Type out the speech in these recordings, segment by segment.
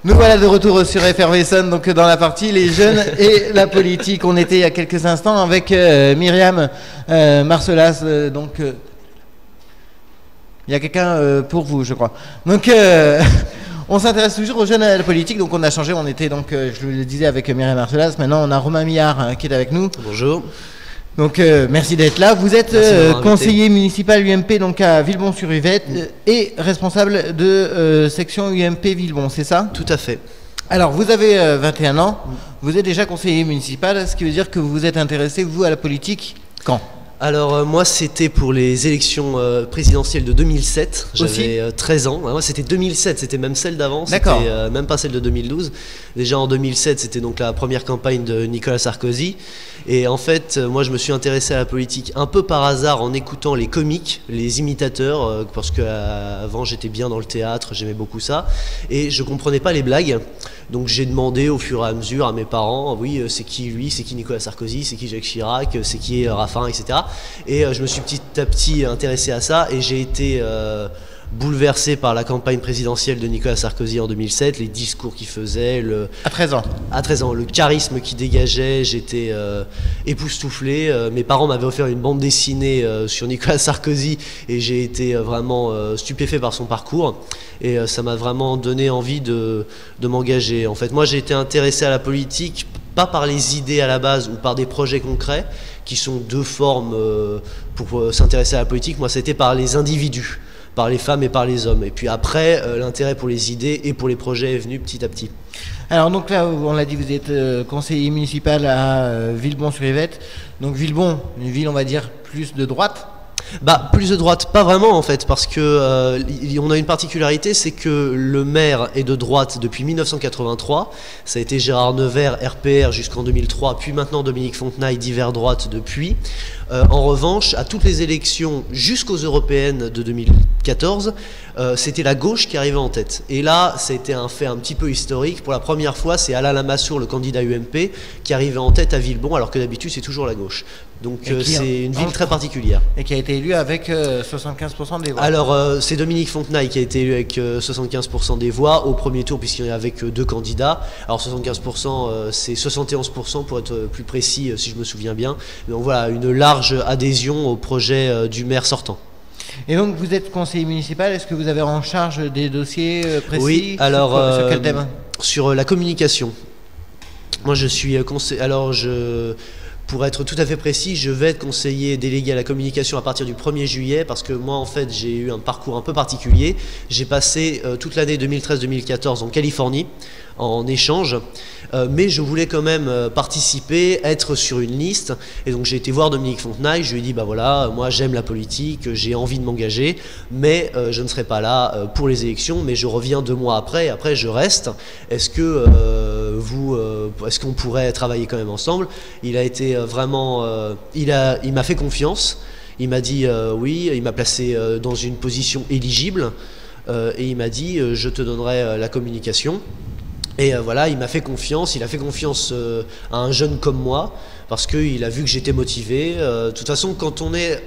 Nous voilà de retour sur Effervescent, donc dans la partie les jeunes et la politique. On était il y a quelques instants avec Myriam Marcelas. Il y a quelqu'un pour vous, je crois. Donc on s'intéresse toujours aux jeunes et à la politique. Donc on a changé. On était donc, je le disais, avec Myriam Marcelas. Maintenant on a Romain Millard qui est avec nous. Bonjour. Donc merci d'être là. Vous êtes conseiller municipal UMP donc à Villebon-sur-Yvette et responsable de section UMP Villebon, c'est ça? Tout à fait. Alors vous avez 21 ans, vous êtes déjà conseiller municipal, ce qui veut dire que vous vous êtes intéressé, vous, à la politique quand? Alors moi c'était pour les élections présidentielles de 2007, j'avais 13 ans, moi c'était 2007, c'était même celle d'avant, c'était même pas celle de 2012. Déjà en 2007 c'était donc la première campagne de Nicolas Sarkozy et en fait moi je me suis intéressé à la politique un peu par hasard en écoutant les comiques, les imitateurs, parce qu'avant j'étais bien dans le théâtre, j'aimais beaucoup ça et je comprenais pas les blagues. Donc j'ai demandé au fur et à mesure à mes parents, oui c'est qui lui, c'est qui Nicolas Sarkozy, c'est qui Jacques Chirac, c'est qui Raffarin, etc. Et je me suis petit à petit intéressé à ça et j'ai été bouleversé par la campagne présidentielle de Nicolas Sarkozy en 2007, les discours qu'il faisait, à 13 ans. À 13 ans, le charisme qu'il dégageait, j'étais époustouflé. Mes parents m'avaient offert une bande dessinée sur Nicolas Sarkozy et j'ai été vraiment stupéfait par son parcours et ça m'a vraiment donné envie de m'engager. En fait, moi j'ai été intéressé à la politique pas par les idées à la base ou par des projets concrets qui sont deux formes pour s'intéresser à la politique. Moi c'était par les individus, par les femmes et par les hommes. Et puis après, l'intérêt pour les idées et pour les projets est venu petit à petit. Alors donc là, on l'a dit, vous êtes conseiller municipal à Villebon-sur-Yvette. Donc Villebon, une ville on va dire plus de droite. Bah plus de droite, pas vraiment en fait, parce que on a une particularité, c'est que le maire est de droite depuis 1983. Ça a été Gérard Nevers, RPR jusqu'en 2003, puis maintenant Dominique Fontenay, divers droite depuis. En revanche, à toutes les élections jusqu'aux européennes de 2014, c'était la gauche qui arrivait en tête. Et là, ça a été un fait un petit peu historique. Pour la première fois, c'est Alain Lamassoure, le candidat UMP, qui arrivait en tête à Villebon, alors que d'habitude, c'est toujours la gauche. Donc c'est une ville très particulière. Et qui a été élu avec 75% des voix. Alors c'est Dominique Fontenay qui a été élu avec 75% des voix au premier tour, puisqu'il y en a avec deux candidats. Alors 75%, c'est 71% pour être plus précis, si je me souviens bien. Donc voilà, une large adhésion au projet du maire sortant. Et donc vous êtes conseiller municipal, est-ce que vous avez en charge des dossiers précis? Oui, alors sur quel thème? Sur la communication. Moi je suis conseiller, pour être tout à fait précis, je vais être conseiller délégué à la communication à partir du 1er juillet parce que moi en fait j'ai eu un parcours un peu particulier. J'ai passé toute l'année 2013-2014 en Californie en échange, mais je voulais quand même participer, être sur une liste, et donc j'ai été voir Dominique Fontenay, je lui ai dit bah voilà, moi j'aime la politique, j'ai envie de m'engager, mais je ne serai pas là pour les élections, mais je reviens 2 mois après je reste, est-ce que est-ce qu'on pourrait travailler quand même ensemble? Il a été vraiment, il m'a fait confiance, il m'a dit oui, il m'a placé dans une position éligible, et il m'a dit je te donnerai la communication. Et voilà, il m'a fait confiance, il a fait confiance à un jeune comme moi, parce qu'il a vu que j'étais motivé. De toute façon, quand on est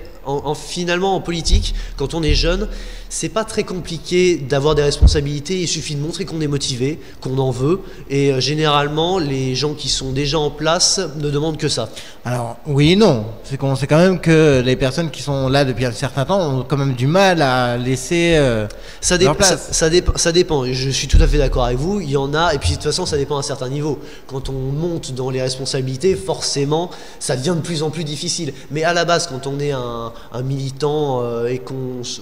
finalement en politique, quand on est jeune, c'est pas très compliqué d'avoir des responsabilités, il suffit de montrer qu'on est motivé, qu'on en veut, et généralement les gens qui sont déjà en place ne demandent que ça. Alors oui et non, c'est qu'on sait quand même que les personnes qui sont là depuis un certain temps ont quand même du mal à laisser leur place. Ça dépend, je suis tout à fait d'accord avec vous, il y en a, et puis de toute façon ça dépend à un certain niveau. Quand on monte dans les responsabilités, forcément ça devient de plus en plus difficile, mais à la base quand on est un militant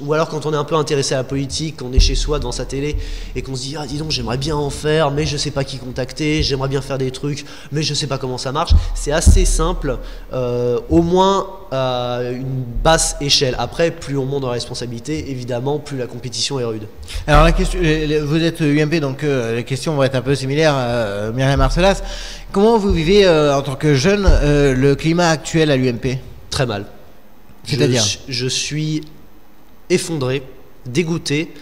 ou alors quand on est un peu intéressé à la politique, qu'on est chez soi devant sa télé et qu'on se dit ah dis donc j'aimerais bien en faire mais je sais pas qui contacter, j'aimerais bien faire des trucs mais je sais pas comment ça marche, c'est assez simple, au moins à une basse échelle. Après plus on monte dans la responsabilité, évidemment plus la compétition est rude. Alors la question, vous êtes UMP donc les questions vont être un peu similaires à Myriam Marcelas. Comment vous vivez en tant que jeune le climat actuel à l'UMP? Très mal. C'est-à-dire je suis effondré, dégoûté,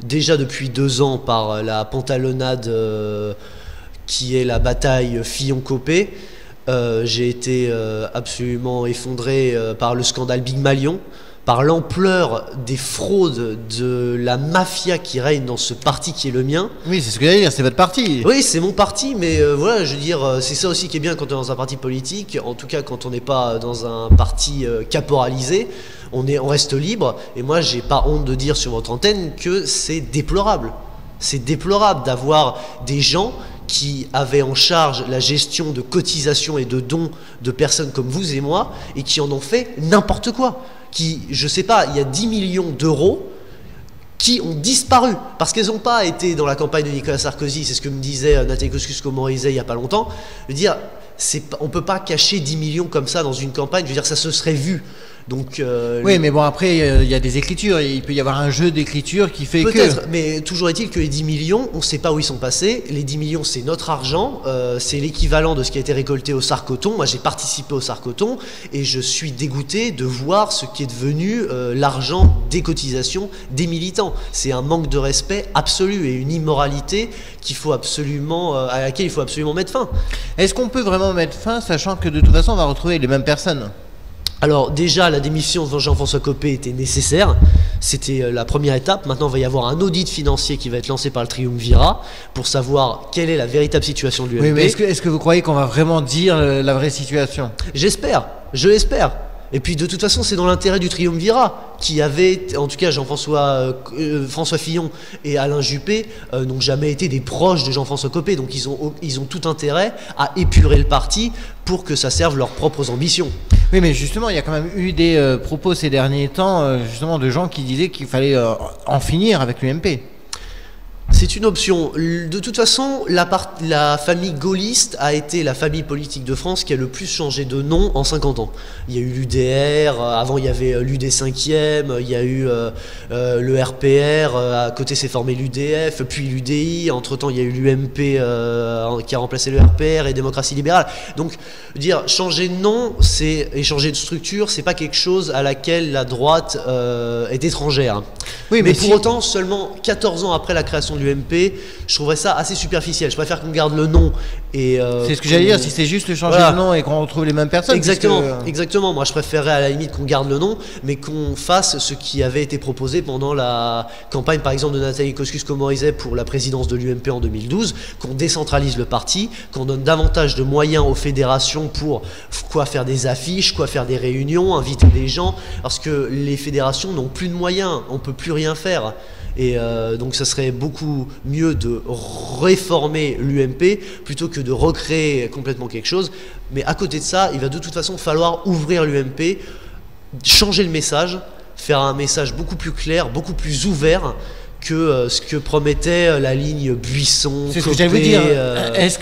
déjà depuis 2 ans par la pantalonnade qui est la bataille Fillon-Copé. J'ai été absolument effondré par le scandale Big Malion, par l'ampleur des fraudes de la mafia qui règne dans ce parti qui est le mien. Oui, c'est ce que j'allais dire, c'est votre parti. Oui, c'est mon parti, mais voilà, je veux dire, c'est ça aussi qui est bien quand on est dans un parti politique, en tout cas quand on n'est pas dans un parti caporalisé, on reste libre, et moi j'ai pas honte de dire sur votre antenne que c'est déplorable. C'est déplorable d'avoir des gens qui avaient en charge la gestion de cotisations et de dons de personnes comme vous et moi, et qui en ont fait n'importe quoi. Qui, je sais pas, il y a 10 millions d'euros qui ont disparu, parce qu'elles n'ont pas été dans la campagne de Nicolas Sarkozy, c'est ce que me disait Nathalie Kosciusko-Morizet il n'y a pas longtemps. Je veux dire, on ne peut pas cacher 10 millions comme ça dans une campagne, je veux dire, ça se serait vu. Donc, oui, mais bon, après, il y a des écritures. Il peut y avoir un jeu d'écriture qui fait que... Peut-être, mais toujours est-il que les 10 millions, on ne sait pas où ils sont passés. Les 10 millions, c'est notre argent. C'est l'équivalent de ce qui a été récolté au Sarcoton. Moi, j'ai participé au Sarcoton et je suis dégoûté de voir ce qui est devenu l'argent des cotisations des militants. C'est un manque de respect absolu et une immoralité à laquelle il faut absolument mettre fin. Est-ce qu'on peut vraiment mettre fin, sachant que de toute façon, on va retrouver les mêmes personnes ? Alors déjà, la démission de Jean-François Copé était nécessaire, c'était la première étape. Maintenant, il va y avoir un audit financier qui va être lancé par le Triumvirat pour savoir quelle est la véritable situation de l'UMP. Oui, mais est-ce que vous croyez qu'on va vraiment dire la vraie situation ? J'espère, je l'espère. Et puis de toute façon, c'est dans l'intérêt du Triumvirat qui avait, en tout cas François Fillon et Alain Juppé n'ont jamais été des proches de Jean-François Copé, donc ils ont tout intérêt à épurer le parti pour que ça serve leurs propres ambitions. Oui, mais justement, il y a quand même eu des propos ces derniers temps, justement, de gens qui disaient qu'il fallait en finir avec l'UMP. C'est une option. De toute façon, la famille gaulliste a été la famille politique de France qui a le plus changé de nom en 50 ans. Il y a eu l'UDR, avant il y avait l'UD 5e, il y a eu le RPR, à côté s'est formé l'UDF, puis l'UDI, entre-temps il y a eu l'UMP qui a remplacé le RPR et Démocratie libérale. Donc, dire changer de nom et changer de structure, c'est pas quelque chose à laquelle la droite est étrangère. Oui, mais pour autant, seulement 14 ans après la création de l'UMP, je trouverais ça assez superficiel. Je préfère qu'on garde le nom et... c'est ce que j'allais dire, si c'est juste changer le nom et qu'on retrouve les mêmes personnes. Exactement, exactement. Moi, je préférerais à la limite qu'on garde le nom, mais qu'on fasse ce qui avait été proposé pendant la campagne, par exemple, de Nathalie Kosciusko-Morizet pour la présidence de l'UMP en 2012, qu'on décentralise le parti, qu'on donne davantage de moyens aux fédérations pour faire des affiches, faire des réunions, inviter des gens, parce que les fédérations n'ont plus de moyens, on ne peut plus rien faire. Et donc ça serait beaucoup mieux de réformer l'UMP plutôt que de recréer complètement quelque chose. Mais à côté de ça, il va de toute façon falloir ouvrir l'UMP, changer le message, faire un message beaucoup plus clair, beaucoup plus ouvert que ce que promettait la ligne Buisson. C'est ce que j'allais vous dire. Est-ce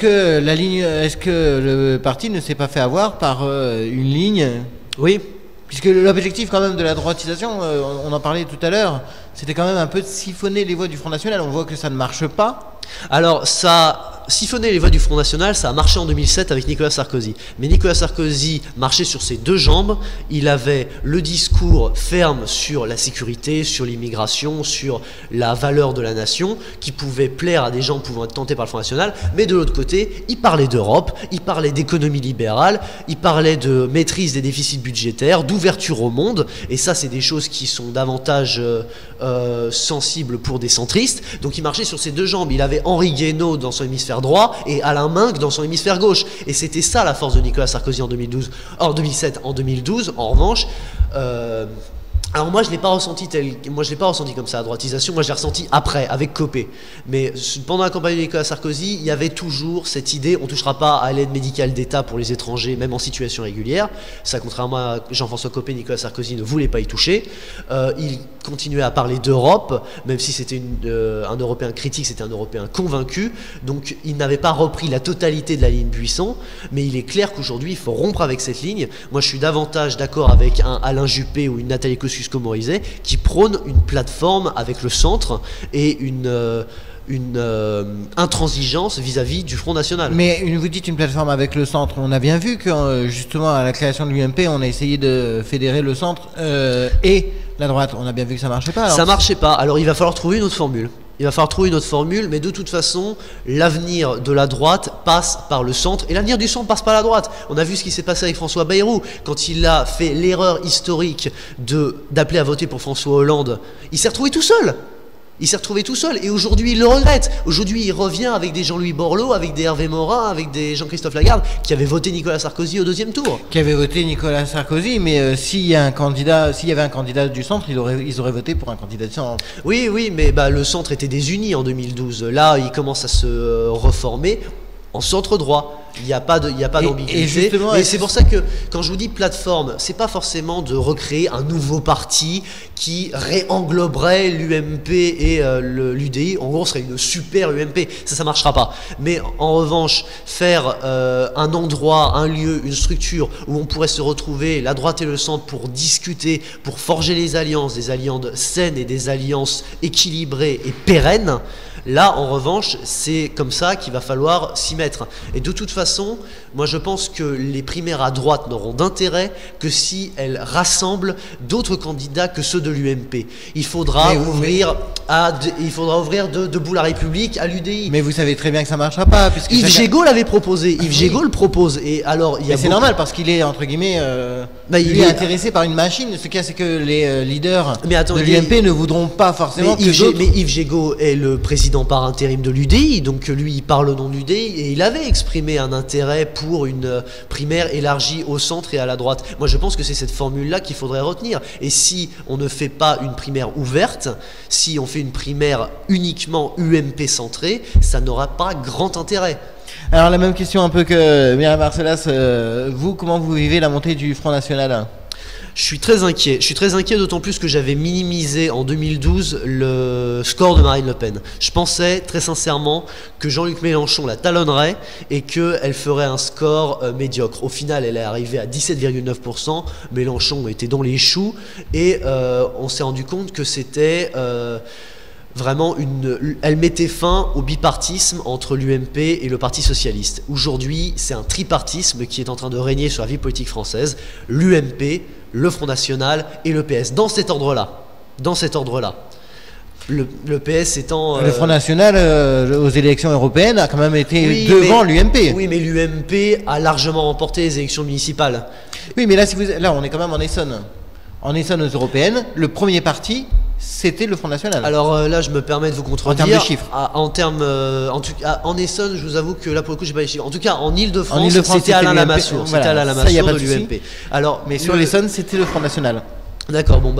que le parti ne s'est pas fait avoir par une ligne ? Oui. Puisque l'objectif quand même de la droitisation, on en parlait tout à l'heure, c'était quand même un peu de siphonner les voix du Front National. On voit que ça ne marche pas. Alors, siphonner les voix du Front National, ça a marché en 2007 avec Nicolas Sarkozy. Mais Nicolas Sarkozy marchait sur ses deux jambes. Il avait le discours ferme sur la sécurité, sur l'immigration, sur la valeur de la nation, qui pouvait plaire à des gens pouvant être tentés par le Front National. Mais de l'autre côté, il parlait d'Europe, il parlait d'économie libérale, il parlait de maîtrise des déficits budgétaires, d'ouverture au monde. Et ça, c'est des choses qui sont davantage sensibles pour des centristes. Donc il marchait sur ses deux jambes. Il avait Henri Guénaud dans son hémisphère droit et Alain Minc dans son hémisphère gauche. Et c'était ça la force de Nicolas Sarkozy en 2007. En 2012, en revanche, alors moi je l'ai pas ressenti comme ça, la droitisation. Moi je l'ai ressenti après, avec Copé. Mais pendant la campagne de Nicolas Sarkozy, il y avait toujours cette idée, on ne touchera pas à l'aide médicale d'État pour les étrangers, même en situation régulière. Ça, contrairement à Jean-François Copé, Nicolas Sarkozy ne voulait pas y toucher. Il continuait à parler d'Europe, même si c'était un Européen critique, c'était un Européen convaincu. Donc il n'avait pas repris la totalité de la ligne Buisson, mais il est clair qu'aujourd'hui il faut rompre avec cette ligne. Moi je suis davantage d'accord avec un Alain Juppé ou une Nathalie Kosciusko-Morizet qui prône une plateforme avec le centre et une intransigeance vis-à-vis du Front National. Mais vous dites une plateforme avec le centre. On a bien vu que justement à la création de l'UMP, on a essayé de fédérer le centre et la droite. On a bien vu que ça marchait pas. Alors ça marchait pas. Alors il va falloir trouver une autre formule. Il va falloir trouver une autre formule, mais de toute façon, l'avenir de la droite passe par le centre, et l'avenir du centre passe par la droite. On a vu ce qui s'est passé avec François Bayrou, quand il a fait l'erreur historique d'appeler à voter pour François Hollande. Il s'est retrouvé tout seul. Il s'est retrouvé tout seul, et aujourd'hui il le regrette. Aujourd'hui il revient avec des Jean-Louis Borloo, avec des Hervé Morin, avec des Jean-Christophe Lagarde, qui avaient voté Nicolas Sarkozy au 2e tour. Qui avaient voté Nicolas Sarkozy, mais s'il y avait un candidat du centre, ils auraient voté pour un candidat du centre. Oui, mais le centre était désuni en 2012. Là, il commence à se reformer en centre droit. Il n'y a pas d'ambiguïté. Et c'est pour ça que quand je vous dis plateforme, c'est pas forcément de recréer un nouveau parti qui réengloberait l'UMP et l'UDI. En gros, ce serait une super UMP. Ça marchera pas. Mais en revanche, faire un endroit, un lieu, une structure où on pourrait se retrouver, la droite et le centre, pour discuter, pour forger des alliances saines et des alliances équilibrées et pérennes. Là, en revanche, c'est comme ça qu'il va falloir s'y mettre. Et de toute façon, moi je pense que les primaires à droite n'auront d'intérêt que si elles rassemblent d'autres candidats que ceux de l'UMP. Il faudra ouvrir debout la République à l'UDI. Mais vous savez très bien que ça ne marchera pas. Yves Gégaud l'avait proposé. Yves Gégaud le propose. Et alors, c'est normal parce qu'il est, entre guillemets, il est intéressé par une machine. Ce qu'il y a, c'est que les leaders de l'UMP ne voudront pas forcément mais Yves Gégaud est le président par intérim de l'UDI, donc lui il parle au nom de l'UDI, et il avait exprimé un intérêt pour une primaire élargie au centre et à la droite. Moi je pense que c'est cette formule-là qu'il faudrait retenir. Et si on ne fait pas une primaire ouverte, si on fait une primaire uniquement UMP centrée, ça n'aura pas grand intérêt. Alors la même question un peu que Myriam Marcellaz, vous, comment vous vivez la montée du Front National ? Je suis très inquiet. Je suis très inquiet, d'autant plus que j'avais minimisé en 2012 le score de Marine Le Pen. Je pensais très sincèrement que Jean-Luc Mélenchon la talonnerait et qu'elle ferait un score médiocre. Au final, elle est arrivée à 17,9%. Mélenchon était dans les choux et on s'est rendu compte que c'était... vraiment elle mettait fin au bipartisme entre l'UMP et le Parti Socialiste. Aujourd'hui, c'est un tripartisme qui est en train de régner sur la vie politique française. L'UMP, le Front National et le PS. Dans cet ordre-là. Le PS étant... Le Front National, aux élections européennes, a quand même été devant l'UMP. Oui, mais l'UMP a largement remporté les élections municipales. Oui, mais là, là on est quand même en Essonne. En Essonne aux européennes, le premier parti... c'était le Front National. Alors là, je me permets de vous contredire. En termes de chiffres. En Essonne, je vous avoue que là, pour le coup, j'ai pas les chiffres. En tout cas, en Ile-de-France, c'était Alain Lamassoure. C'était Alain Lamassoure de l'UMP. Mais sur l'Essonne, c'était le Front National. D'accord, bon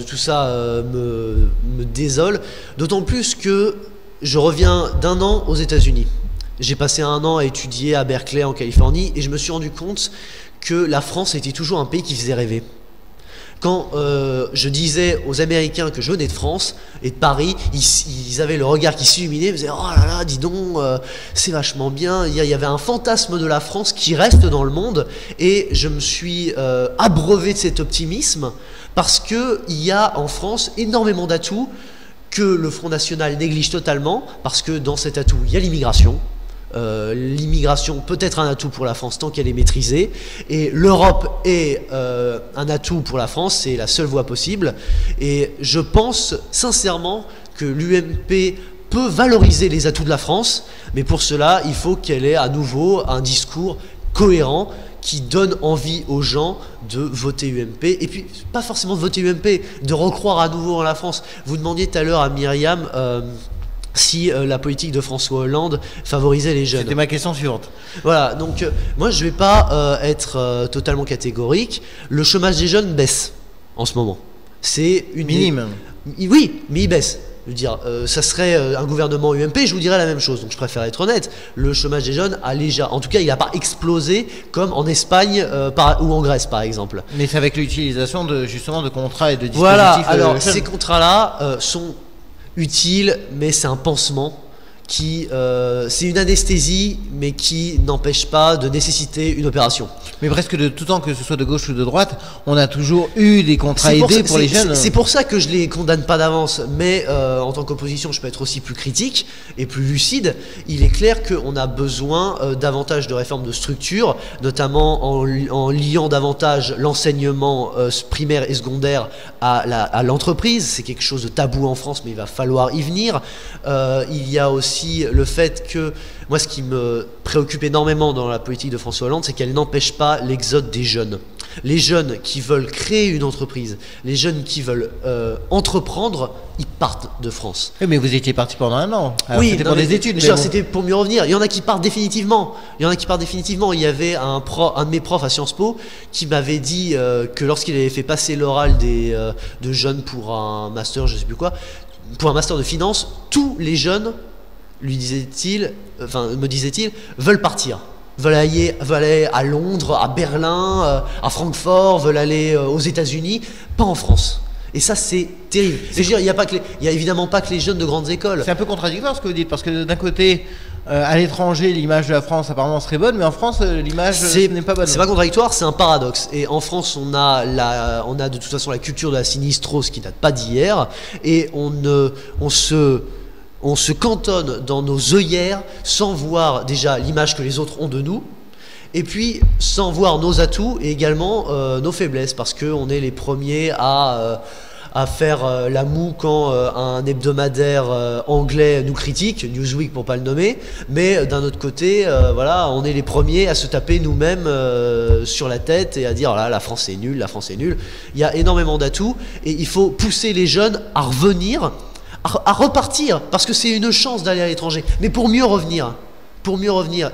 tout ça me désole. D'autant plus que je reviens d'un an aux États-Unis. J'ai passé un an à étudier à Berkeley, en Californie, et je me suis rendu compte que la France était toujours un pays qui faisait rêver. Quand je disais aux Américains que je venais de France et de Paris, ils avaient le regard qui s'illuminait, ils me disaient « Oh là là, dis donc, c'est vachement bien ». Il y avait un fantasme de la France qui reste dans le monde, et je me suis abreuvé de cet optimisme parce qu'il y a en France énormément d'atouts que le Front National néglige totalement, parce que dans cet atout, il y a l'immigration. L'immigration peut être un atout pour la France tant qu'elle est maîtrisée, et l'Europe est un atout pour la France, c'est la seule voie possible, et je pense sincèrement que l'UMP peut valoriser les atouts de la France, mais pour cela il faut qu'elle ait à nouveau un discours cohérent qui donne envie aux gens de voter UMP, et puis pas forcément de voter UMP, de recroire à nouveau en la France. Vous demandiez tout à l'heure à Myriam si la politique de François Hollande favorisait les jeunes. C'était ma question suivante. Voilà, donc moi je ne vais pas être totalement catégorique. Le chômage des jeunes baisse en ce moment. C'est une... Minime. Oui, mais il baisse. Je veux dire, ça serait un gouvernement UMP, je vous dirais la même chose. Donc je préfère être honnête. Le chômage des jeunes a légèrement... En tout cas, il n'a pas explosé comme en Espagne ou en Grèce, par exemple. Mais c'est avec l'utilisation justement de contrats et de dispositifs... Voilà, alors ces contrats-là sont... utile, mais c'est un pansement c'est une anesthésie, mais qui n'empêche pas de nécessiter une opération. Mais presque de tout temps, que ce soit de gauche ou de droite, on a toujours eu des contrats aidés pour les jeunes. C'est pour ça que je les condamne pas d'avance, mais en tant qu'opposition, je peux être aussi plus critique et plus lucide. Il est clair qu'on a besoin davantage de réformes de structure, notamment en liant davantage l'enseignement primaire et secondaire à l'entreprise. C'est quelque chose de tabou en France, mais il va falloir y venir. Il y a aussi le fait que, moi, ce qui me préoccupe énormément dans la politique de François Hollande, c'est qu'elle n'empêche pas l'exode des jeunes. Les jeunes qui veulent créer une entreprise, les jeunes qui veulent entreprendre, ils partent de France. Oui, mais vous étiez parti pendant un an. Alors, oui, c'était pour des études. C'était pour mieux revenir. Il y en a qui partent définitivement. Il y avait un de mes profs à Sciences Po qui m'avait dit que lorsqu'il avait fait passer l'oral de jeunes pour un master, je ne sais plus quoi, pour un master de finance, tous les jeunes, me disait-il, veulent partir. Veulent aller à Londres, à Berlin, à Francfort, veulent aller aux États-Unis, pas en France. Et ça, c'est terrible. Je veux dire, il y a évidemment pas que les jeunes de grandes écoles. C'est un peu contradictoire ce que vous dites, parce que d'un côté, à l'étranger, l'image de la France apparemment serait bonne, mais en France, l'image n'est pas bonne. C'est pas contradictoire, c'est un paradoxe. Et en France, on a de toute façon la culture de la sinistrose qui date pas d'hier, et on se cantonne dans nos œillères sans voir déjà l'image que les autres ont de nous, et puis sans voir nos atouts et également nos faiblesses, parce qu'on est les premiers à faire la moue quand un hebdomadaire anglais nous critique, Newsweek pour pas le nommer, mais d'un autre côté, voilà, on est les premiers à se taper nous-mêmes sur la tête et à dire oh là, la France est nulle, la France est nulle. Il y a énormément d'atouts et il faut pousser les jeunes à revenir, à repartir, parce que c'est une chance d'aller à l'étranger, mais pour mieux revenir.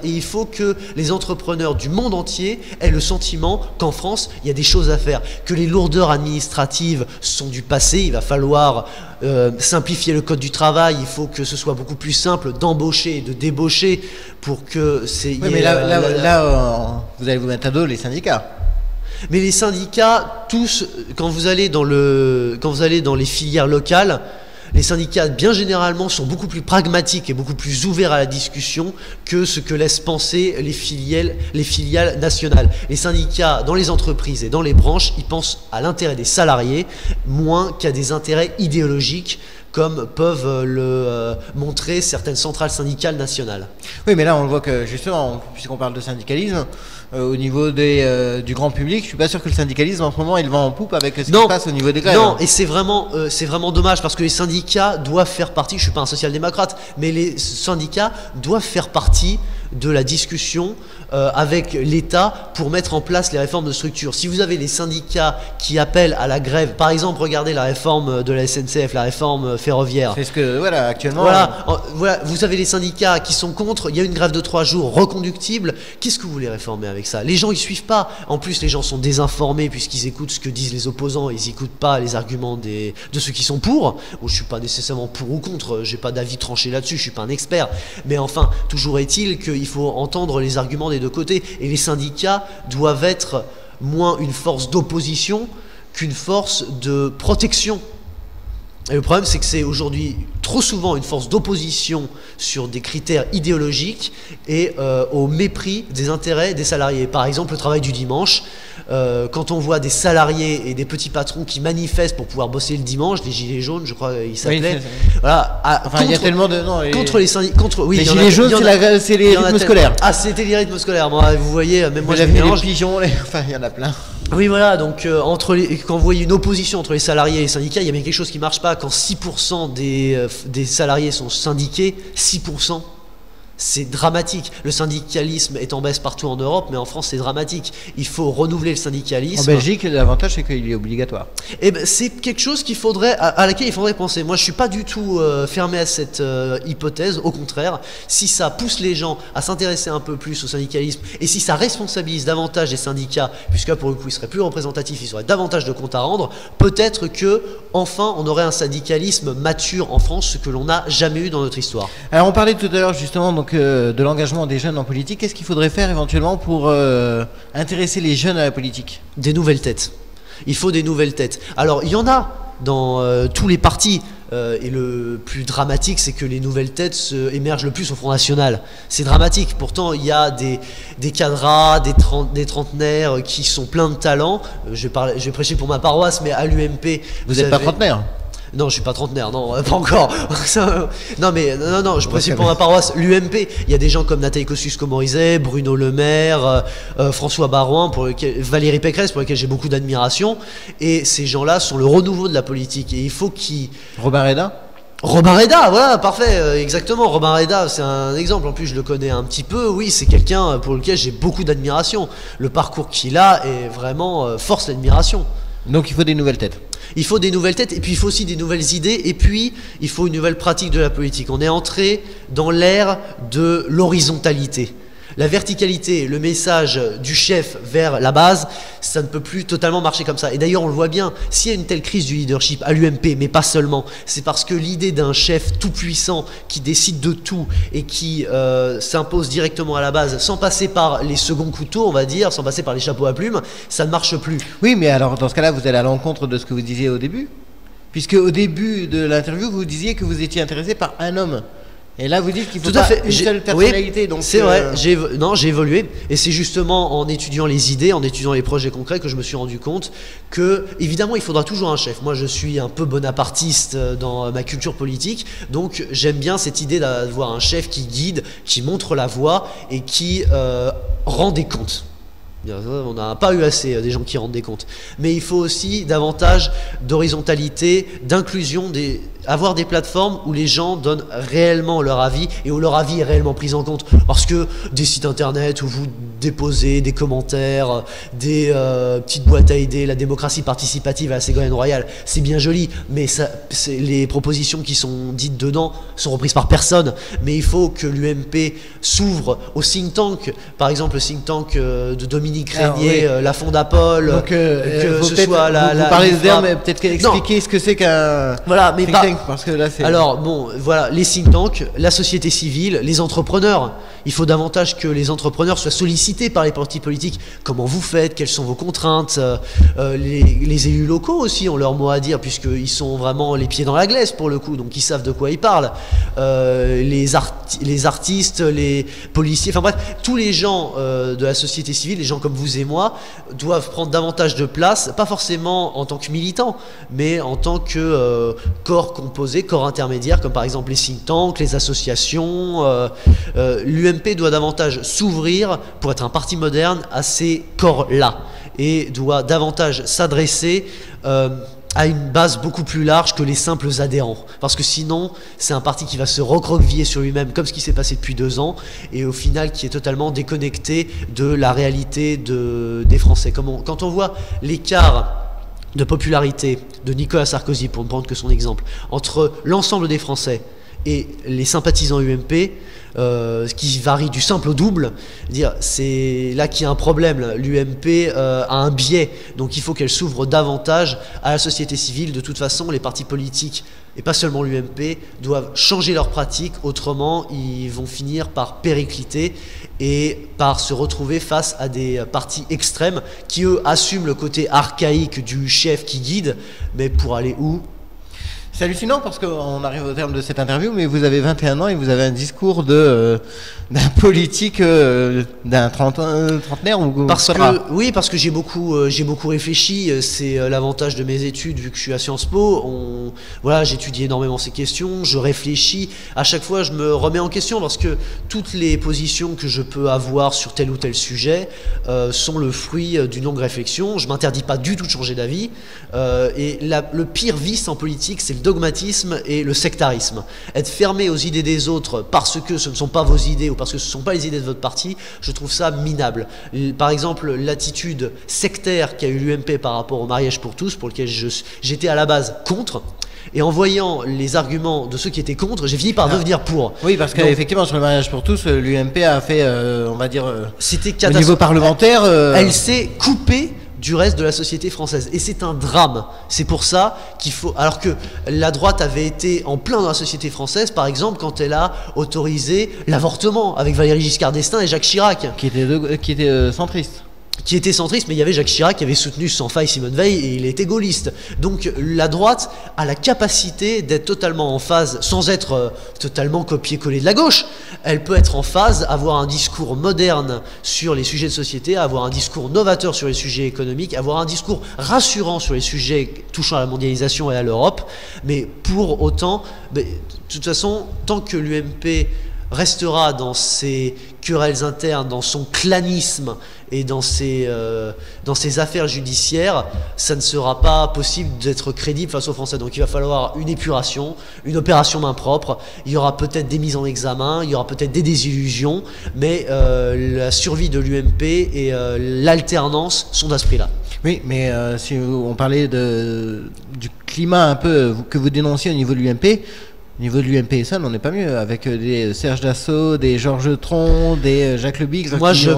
Et il faut que les entrepreneurs du monde entier aient le sentiment qu'en France, il y a des choses à faire, que les lourdeurs administratives sont du passé. Il va falloir simplifier le code du travail, il faut que ce soit beaucoup plus simple d'embaucher et de débaucher pour que c'est... Oui, mais là, vous allez vous mettre à dos les syndicats. Mais les syndicats, tous, quand vous allez dans les filières locales, les syndicats, bien généralement, sont beaucoup plus pragmatiques et beaucoup plus ouverts à la discussion que ce que laissent penser les filiales nationales. Les syndicats, dans les entreprises et dans les branches, ils pensent à l'intérêt des salariés moins qu'à des intérêts idéologiques, comme peuvent le montrer certaines centrales syndicales nationales. Oui, mais là, on le voit que, justement, puisqu'on parle de syndicalisme, au niveau du grand public, je suis pas sûr que le syndicalisme, en ce moment, il va en poupe avec ce qui se passe au niveau des grèves. Non, et c'est vraiment dommage, parce que les syndicats doivent faire partie, je suis pas un social-démocrate, mais les syndicats doivent faire partie de la discussion avec l'État pour mettre en place les réformes de structure. Si vous avez les syndicats qui appellent à la grève, par exemple, regardez la réforme de la SNCF, la réforme ferroviaire. C'est ce que, voilà, actuellement... Voilà, vous avez les syndicats qui sont contre, il y a une grève de 3 jours reconductible. Qu'est-ce que vous voulez réformer avec ça? Les gens, ils suivent pas. En plus, les gens sont désinformés puisqu'ils écoutent ce que disent les opposants, ils n'écoutent pas les arguments de ceux qui sont pour. Bon, je suis pas nécessairement pour ou contre, j'ai pas d'avis tranché là-dessus, je suis pas un expert. Mais enfin, toujours est-il qu'il faut entendre les arguments des deux côtés. Et les syndicats doivent être moins une force d'opposition qu'une force de protection. Et le problème, c'est que c'est aujourd'hui trop souvent une force d'opposition sur des critères idéologiques et au mépris des intérêts des salariés. Par exemple, le travail du dimanche. Quand on voit des salariés et des petits patrons qui manifestent pour pouvoir bosser le dimanche, les gilets jaunes, je crois qu'ils s'appelaient. Oui, voilà, il y a tellement de... Non, contre les syndicats... les gilets jaunes, c'est les rythmes scolaires. Ah, c'était les rythmes scolaires. Moi, vous voyez, même moi, je mélange. Les pigeons, enfin, il y en a plein. Oui, voilà, donc quand vous voyez une opposition entre les salariés et les syndicats, il y a bien quelque chose qui ne marche pas. Quand 6% des salariés sont syndiqués, 6%, c'est dramatique. Le syndicalisme est en baisse partout en Europe, mais en France, c'est dramatique. Il faut renouveler le syndicalisme. En Belgique, l'avantage, c'est qu'il est obligatoire. Et ben, c'est quelque chose à laquelle il faudrait penser. Moi, je ne suis pas du tout fermé à cette hypothèse. Au contraire, si ça pousse les gens à s'intéresser un peu plus au syndicalisme et si ça responsabilise davantage les syndicats, puisque pour le coup, ils seraient plus représentatifs, ils auraient davantage de comptes à rendre, peut-être que enfin, on aurait un syndicalisme mature en France, ce que l'on n'a jamais eu dans notre histoire. Alors, on parlait tout à l'heure justement de l'engagement des jeunes en politique. Qu'est-ce qu'il faudrait faire éventuellement pour intéresser les jeunes à la politique? Des nouvelles têtes. Il faut des nouvelles têtes. Alors, il y en a dans tous les partis. et le plus dramatique, c'est que les nouvelles têtes émergent le plus au Front National. C'est dramatique. Pourtant, il y a des cadras, des trentenaires qui sont pleins de talent. Je vais prêcher pour ma paroisse, mais à l'UMP... Vous n'êtes pas trentenaire? Non, je suis pas trentenaire, non, pas encore. Non, je précise pour ma paroisse, l'UMP. Il y a des gens comme Nathalie Kosciusko-Morizet, Bruno Le Maire, François Baroin, Valérie Pécresse, pour lesquels j'ai beaucoup d'admiration. Et ces gens-là sont le renouveau de la politique. Et il faut qu'ils... Robin Reda, voilà, parfait, exactement. Robin Reda, c'est un exemple. En plus, je le connais un petit peu. Oui, c'est quelqu'un pour lequel j'ai beaucoup d'admiration. Le parcours qu'il a est vraiment force l'admiration. Donc il faut des nouvelles têtes. Il faut des nouvelles têtes, et puis il faut aussi des nouvelles idées, et puis il faut une nouvelle pratique de la politique. On est entré dans l'ère de l'horizontalité. La verticalité, le message du chef vers la base, ça ne peut plus totalement marcher comme ça. Et d'ailleurs, on le voit bien, s'il y a une telle crise du leadership à l'UMP, mais pas seulement, c'est parce que l'idée d'un chef tout-puissant qui décide de tout et qui s'impose directement à la base, sans passer par les seconds couteaux, on va dire, sans passer par les chapeaux à plumes, ça ne marche plus. Oui, mais alors dans ce cas-là, vous allez à l'encontre de ce que vous disiez au début, puisque au début de l'interview, vous disiez que vous étiez intéressé par un homme. Et là, vous dites qu'il faut pas une seule personnalité. Oui, c'est vrai, j'ai évolué. Et c'est justement en étudiant les idées, en étudiant les projets concrets que je me suis rendu compte que, évidemment, il faudra toujours un chef. Moi, je suis un peu bonapartiste dans ma culture politique. Donc, j'aime bien cette idée d'avoir un chef qui guide, qui montre la voie et qui rend des comptes. On n'a pas eu assez des gens qui rendent des comptes. Mais il faut aussi davantage d'horizontalité, d'inclusion, avoir des plateformes où les gens donnent réellement leur avis et où leur avis est réellement pris en compte. Parce que des sites internet où vous déposez des commentaires, des petites boîtes à idées, la démocratie participative à la Ségolène Royal, c'est bien joli, mais les propositions qui sont dites dedans sont reprises par personne. Mais il faut que l'UMP s'ouvre au think tank, par exemple le think tank de Dominique Régnier, la Fondapol, que ce soit vous parlez de termes, mais peut-être expliquer ce que c'est qu'un think tank. Parce que là, alors bon, voilà, les think tanks, la société civile, les entrepreneurs. Il faut davantage que les entrepreneurs soient sollicités par les partis politiques. Comment vous faites? Quelles sont vos contraintes? Les élus locaux aussi ont leur mot à dire, puisqu'ils sont vraiment les pieds dans la glace pour le coup, donc ils savent de quoi ils parlent. Les artistes, les policiers, enfin bref, tous les gens de la société civile, les gens comme vous et moi, doivent prendre davantage de place, pas forcément en tant que militants, mais en tant que corps composé, corps intermédiaire, comme par exemple les think tanks, les associations. L'UMP doit davantage s'ouvrir pour être un parti moderne à ces corps-là et doit davantage s'adresser à une base beaucoup plus large que les simples adhérents. Parce que sinon, c'est un parti qui va se recroqueviller sur lui-même, comme ce qui s'est passé depuis 2 ans, et au final qui est totalement déconnecté de la réalité des Français. Quand on voit l'écart de popularité de Nicolas Sarkozy, pour ne prendre que son exemple, entre l'ensemble des Français et les sympathisants UMP, ce qui varie du simple au double, c'est là qu'il y a un problème. L'UMP a un biais, donc il faut qu'elle s'ouvre davantage à la société civile. De toute façon, les partis politiques, et pas seulement l'UMP, doivent changer leurs pratiques, autrement ils vont finir par péricliter et par se retrouver face à des partis extrêmes qui, eux, assument le côté archaïque du chef qui guide, mais pour aller où ? C'est hallucinant parce qu'on arrive au terme de cette interview, mais vous avez 21 ans et vous avez un discours d'un politique, d'un trentenaire ou Oui, parce que j'ai beaucoup réfléchi. C'est l'avantage de mes études, vu que je suis à Sciences Po. J'étudie énormément ces questions, je réfléchis. À chaque fois, je me remets en question parce que toutes les positions que je peux avoir sur tel ou tel sujet sont le fruit d'une longue réflexion. Je m'interdis pas du tout de changer d'avis. Et le pire vice en politique, c'est le dogmatisme et le sectarisme. Être fermé aux idées des autres parce que ce ne sont pas vos idées ou parce que ce ne sont pas les idées de votre parti, je trouve ça minable. Par exemple, l'attitude sectaire qu'a eu l'UMP par rapport au mariage pour tous, pour lequel j'étais à la base contre, et en voyant les arguments de ceux qui étaient contre, j'ai fini par devenir pour. Oui, parce qu'effectivement, sur le mariage pour tous, l'UMP a fait, on va dire, c'était au niveau parlementaire... Elle s'est coupée du reste de la société française. Et c'est un drame. C'est pour ça qu'il faut... Alors que la droite avait été en plein dans la société française, par exemple, quand elle a autorisé l'avortement avec Valéry Giscard d'Estaing et Jacques Chirac. Qui était centriste. qui était centriste, mais il y avait Jacques Chirac qui avait soutenu sans faille Simone Veil et il était gaulliste. Donc la droite a la capacité d'être totalement en phase, sans être totalement copier-coller de la gauche. Elle peut être en phase, avoir un discours moderne sur les sujets de société, avoir un discours novateur sur les sujets économiques, avoir un discours rassurant sur les sujets touchant à la mondialisation et à l'Europe. Mais pour autant, de toute façon, tant que l'UMP restera dans ses querelles internes, dans son clanisme et dans ses affaires judiciaires, ça ne sera pas possible d'être crédible face aux Français. Donc il va falloir une épuration, une opération main propre, il y aura peut-être des mises en examen, il y aura peut-être des désillusions, mais la survie de l'UMP et l'alternance sont à ce prix-là. Oui, mais si on parlait du climat un peu que vous dénonciez au niveau de l'UMP, au niveau de l'UMP et ça, on n'est pas mieux, avec des Serge Dassault, des Georges Tron, des Jacques Le Bigre. Moi, je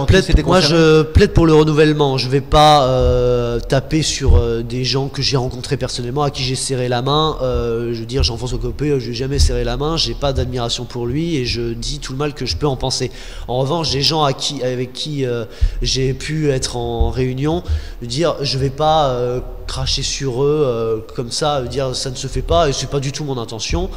plaide pour le renouvellement. Je ne vais pas taper sur des gens que j'ai rencontrés personnellement, à qui j'ai serré la main. Je veux dire, Jean-François Copé, je n'ai jamais serré la main, je n'ai pas d'admiration pour lui et je dis tout le mal que je peux en penser. En revanche, des gens avec qui j'ai pu être en réunion, dire, je ne vais pas cracher sur eux comme ça, dire ça ne se fait pas et c'est pas du tout mon intention.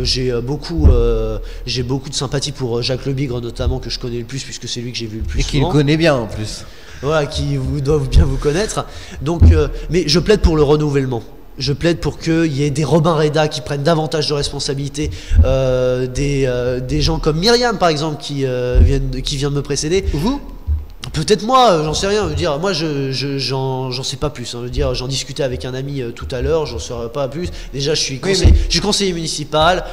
J'ai beaucoup de sympathie pour Jacques Le Bigre notamment, que je connais le plus puisque c'est lui que j'ai vu le plus souvent. Et qu'il connaît bien en plus. Voilà, qui doit bien vous connaître. Donc, mais je plaide pour le renouvellement. Je plaide pour qu'il y ait des Robin Reda qui prennent davantage de responsabilités, des gens comme Myriam par exemple qui vient de me précéder. Vous ? Peut-être moi, j'en sais rien. Je veux dire, moi, j'en sais pas plus. Hein. Je veux dire, j'en discutais avec un ami tout à l'heure. J'en saurais pas plus. Déjà, je suis conseiller municipal.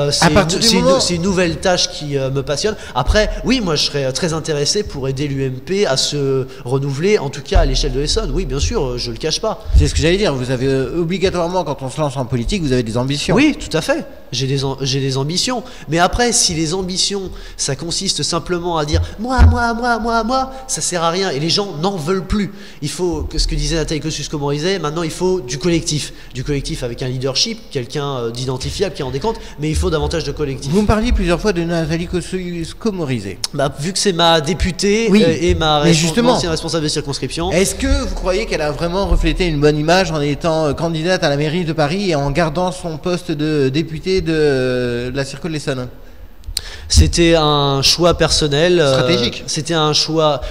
C'est une nouvelle tâche qui me passionne. Après, oui, moi, je serais très intéressé pour aider l'UMP à se renouveler, en tout cas à l'échelle de l'Essonne. Oui, bien sûr, je le cache pas. C'est ce que j'allais dire. Vous avez obligatoirement, quand on se lance en politique, vous avez des ambitions. Oui, tout à fait. J'ai des ambitions. Mais après, si les ambitions, ça consiste simplement à dire moi, ça sert à rien et les gens n'en veulent plus. Il faut, ce que disait Nathalie Kosciusko-Morizet, maintenant il faut du collectif avec un leadership, quelqu'un d'identifiable qui en décompte, mais il faut davantage de collectif. Vous me parliez plusieurs fois de Nathalie Kosciusko-Morizet. Vu que c'est ma députée et ma ancienne responsable de circonscription. Est-ce que vous croyez qu'elle a vraiment reflété une bonne image en étant candidate à la mairie de Paris et en gardant son poste de députée de la Circo de l'Essonne ? C'était un choix personnel. Stratégique. C'était un choix,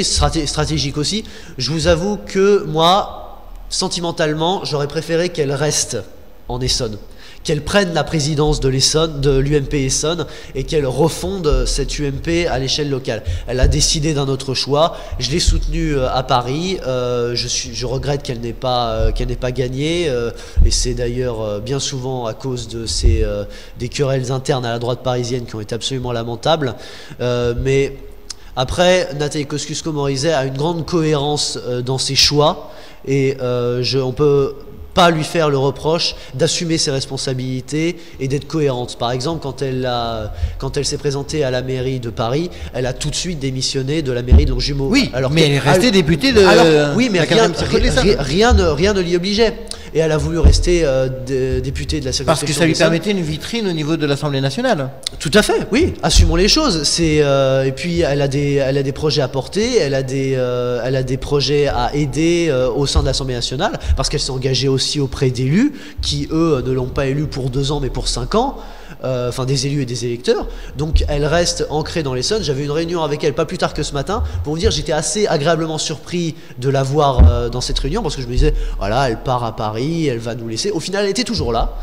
stratégique aussi. Je vous avoue que moi, sentimentalement, j'aurais préféré qu'elle reste en Essonne. Qu'elle prenne la présidence de l'Essonne, de l'UMP Essonne, et qu'elle refonde cette UMP à l'échelle locale. Elle a décidé d'un autre choix. Je l'ai soutenue à Paris. Je regrette qu'elle n'ait pas gagné, et c'est d'ailleurs bien souvent à cause de des querelles internes à la droite parisienne qui ont été absolument lamentables. Mais après, Nathalie Kosciusko-Morizet a une grande cohérence dans ses choix, et on peut pas lui faire le reproche d'assumer ses responsabilités et d'être cohérente. Par exemple, quand elle s'est présentée à la mairie de Paris, elle a tout de suite démissionné de la mairie de Longjumeau. Oui, mais elle est restée députée de oui, mais rien ne l'y obligeait. Et elle a voulu rester députée de la circonscription. Parce que ça lui permettait une vitrine au niveau de l'Assemblée nationale. Tout à fait, oui. Assumons les choses. Et puis elle a des projets à porter, elle a des projets à aider au sein de l'Assemblée nationale, parce qu'elle s'est engagée aussi auprès d'élus qui, eux, ne l'ont pas élue pour 2 ans, mais pour 5 ans. Enfin des élus et des électeurs. Donc elle reste ancrée dans l'Essonne. J'avais une réunion avec elle pas plus tard que ce matin pour vous dire, j'étais assez agréablement surpris de la voir dans cette réunion, parce que je me disais, voilà, elle part à Paris, elle va nous laisser. Au final, elle était toujours là,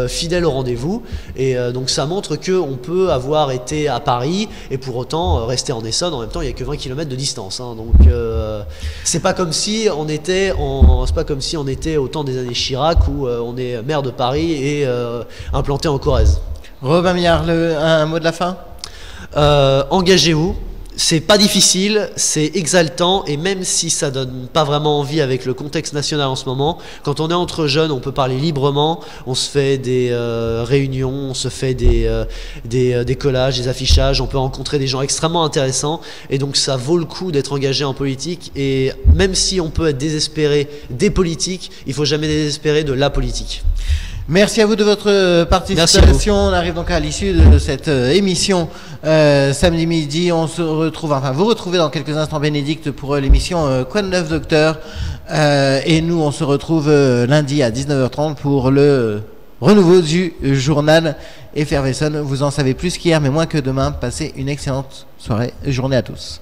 fidèle au rendez-vous, et donc ça montre qu'on peut avoir été à Paris et pour autant rester en Essonne. En même temps, il n'y a que 20 km de distance, hein, donc c'est pas comme si on était au temps des années Chirac où on est maire de Paris et implanté en Corrèze. Robin Miard, un mot de la fin ? Engagez-vous, c'est pas difficile, c'est exaltant, et même si ça donne pas vraiment envie avec le contexte national en ce moment, quand on est entre jeunes, on peut parler librement, on se fait des réunions, on se fait des collages, des affichages, on peut rencontrer des gens extrêmement intéressants, et donc ça vaut le coup d'être engagé en politique. Et même si on peut être désespéré des politiques, il faut jamais désespérer de la politique. Merci à vous de votre participation. On arrive donc à l'issue de cette émission samedi midi. On se retrouve, enfin vous retrouvez dans quelques instants Bénédicte pour l'émission Quoi de neuf docteur, et nous on se retrouve lundi à 19h30 pour le renouveau du journal Effervescent. Vous en savez plus qu'hier mais moins que demain. Passez une excellente journée à tous.